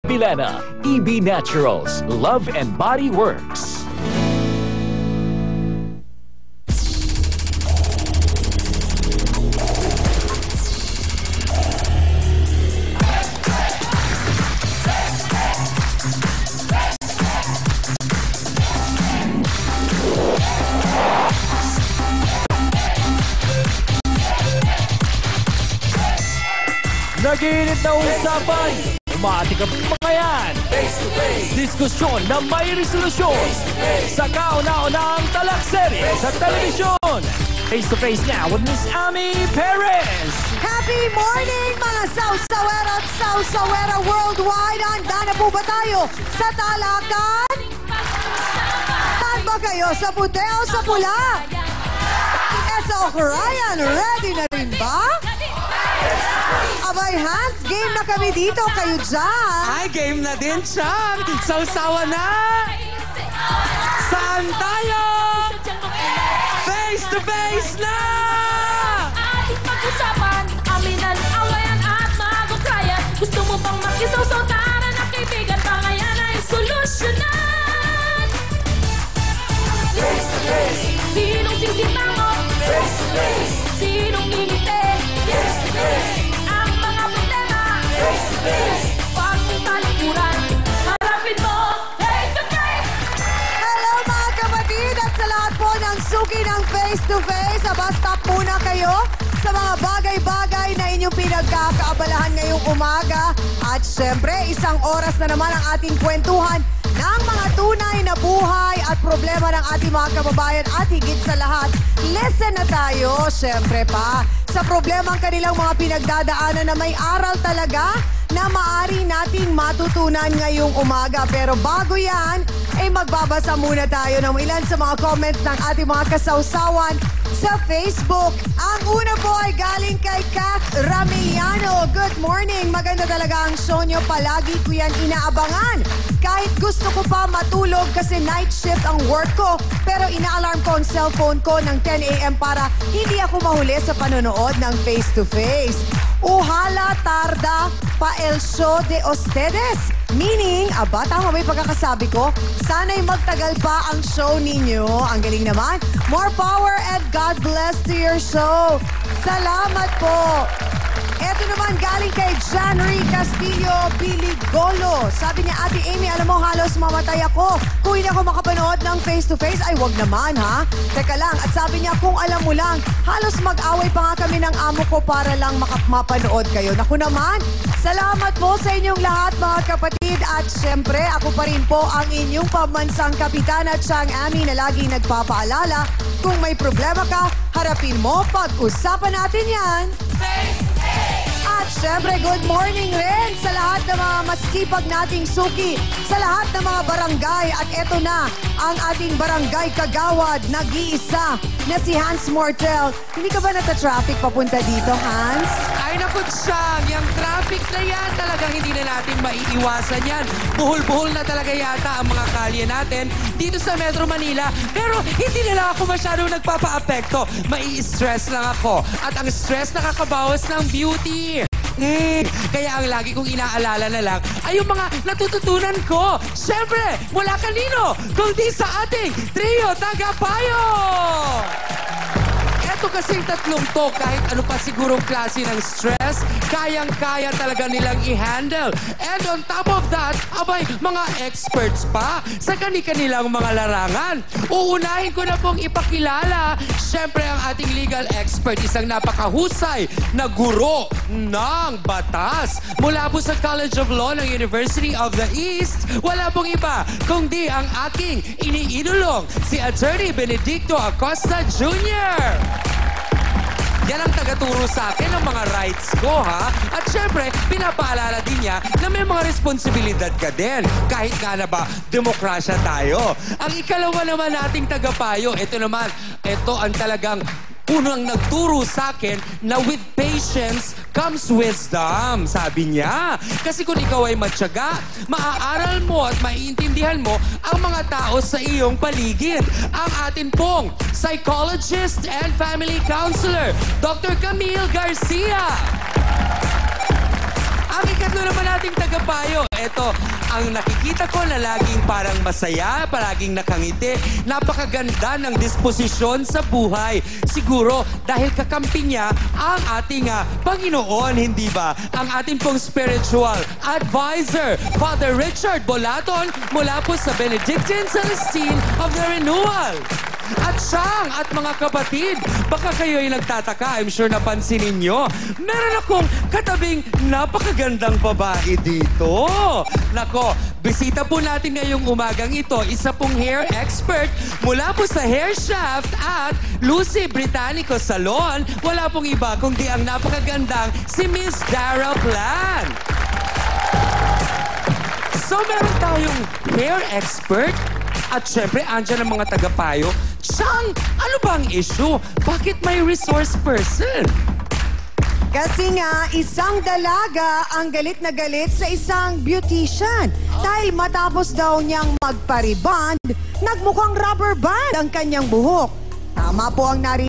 Milena, EB Naturals, Love and Body Works. Nag-iinit na usapan, umatik ang mga yan. Diskusyon na may resolusyon sa kauna-unang talakserye sa telebisyon. Face to face now with Miss Ami Perez. Happy morning mga Sausawera at Sausawera worldwide. Handa na po ba tayo sa talakan? Saan ba kayo? Sa puti o sa pula? Eso Ryan, ready na rin ba? Abay, hands, game na kami dito. Kayo dyan. Ay, game na din, Chang. Sausawa na. Saan tayo? Face to face na! Ating pag-usapan, aminan, awayan at magukrayan. Gusto mo bang makisaw-saw, tara na kaibigan, pangayan ay solusyonan. Face to face. Sinong sisimangot? Face to face. Sinong ngingiti? Face to face. Ang mga problema? Face to face. Huwag mong talikuran, harapin mo face to face. Hello mga kapatid at sa lahat po ng suki ng face to face. Stop muna kayo sa mga bagay-bagay na inyong pinagkakaabalahan ngayong umaga. At syempre, isang oras na naman ang ating kwentuhan ng mga tunay na buhay at problema ng ating mga kababayan at higit sa lahat, listen na tayo, syempre pa, sa problemang kanilang mga pinagdadaanan na may aral talaga na maaari nating matutunan ngayong umaga. Pero bago yan, ay magbabasa muna tayo ng ilan sa mga comments ng ating mga kasawsawan sa Facebook. Ang una po ay galing kay Kat Ramillano. Good morning. Maganda talaga ang show nyo. Palagi ko yan inaabangan. Kahit gusto ko pa matulog kasi night shift ang work ko. Pero ina-alarm ko ang cellphone ko ng 10 a.m. para hindi ako mahuli sa panonood ng face-to-face. Uhala tarda pa el show de ustedes. Meaning, tama ba yung pagkakasabi ko? Sana'y magtagal pa ang show ninyo. Ang galing naman. More power and God bless to your show. Salamat po. Ito naman galing kay Janry Castillo Biligolo. Sabi niya, Ate Amy, alam mo, halos mamatay ako. Kung hindi ako makapanood ng face-to-face, ay wag naman, ha? Teka lang, at sabi niya, kung alam mo lang, halos mag-away pa nga kami ng amo ko para lang mapanood kayo. Naku naman, salamat po sa inyong lahat, mga kapatid. At syempre, ako pa rin po ang inyong pambansang kapitana, Chang Ami, na laging nagpapaalala, kung may problema ka, harapin mo, pag-usapan natin yan. At syempre, good morning rin sa lahat ng mga masipag nating suki, sa lahat ng mga barangay. At eto na, ang ating barangay kagawad, nag-iisa na si Hans Mortel. Hindi ka ba nata-traffic papunta dito, Hans? Ay, naku, Chang. Yung traffic na yan, talagang hindi na natin maiiwasan yan. Buhol-buhol na talaga yata ang mga kalye natin dito sa Metro Manila. Pero hindi nila ako masyadong nagpapa-apekto. Mai-stress lang ako. At ang stress nakakabawas ng beauty. Kaya ang lagi kong inaalala na lang ay yung mga natututunan ko. Siyempre, mula kanino? Kundi sa ating trio tagapayo! Ito kasing tatlong to, kahit ano pa sigurong klase ng stress, kayang-kaya talaga nilang i-handle. And on top of that, abay, mga experts pa sa kani-kanilang mga larangan. Uunahin ko na pong ipakilala, syempre ang ating legal expert, isang napakahusay na guro ng batas. Mula po sa College of Law ng University of the East, wala pong iba kundi ang aking iniidolong, si Attorney Benedicto Acosta Jr. Yan ang tagaturo sa akin ng mga rights ko, ha? At syempre, pinapaalala din niya na may mga responsibilidad ka din. Kahit nga na ba, demokrasya tayo. Ang ikalawa naman nating tagapayo, ito naman, ito ang talagang unang nagturo sa akin na with patience comes wisdom, sabi niya. Kasi kung ikaw ay matyaga, maaaral mo at maiintindihan mo ang mga tao sa iyong paligid. Ang atin pong psychologist and family counselor, Dr. Camille Garcia. Ang ikatlo naman nating tagapayo, ito, ang nakikita ko na laging parang masaya, palaging nakangiti, napakaganda ng disposisyon sa buhay. Siguro dahil kakampi niya ang ating Panginoon, hindi ba? Ang ating pong spiritual advisor, Father Richard Bolaton, mula po sa Benedictine Celestine of the Renewal. At siyang at mga kapatid, baka kayo'y nagtataka, I'm sure napansin ninyo, meron akong katabing napakagandang babae dito. Nako, bisita po natin ngayong umagang ito, isa pong hair expert mula po sa Hair Shaft at Lucy Britannico Salon. Wala pong iba kundi ang napakagandang si Miss Dara Plan. So meron tayong hair expert at syempre andyan ang mga tagapayo. Chang, ano ba ang issue? Bakit may resource person? Kasi nga, isang dalaga ang galit na galit sa isang beautician. Dahil matapos daw niyang magpariband, nagmukhang rubber band ang kanyang buhok. Tama po ang narinig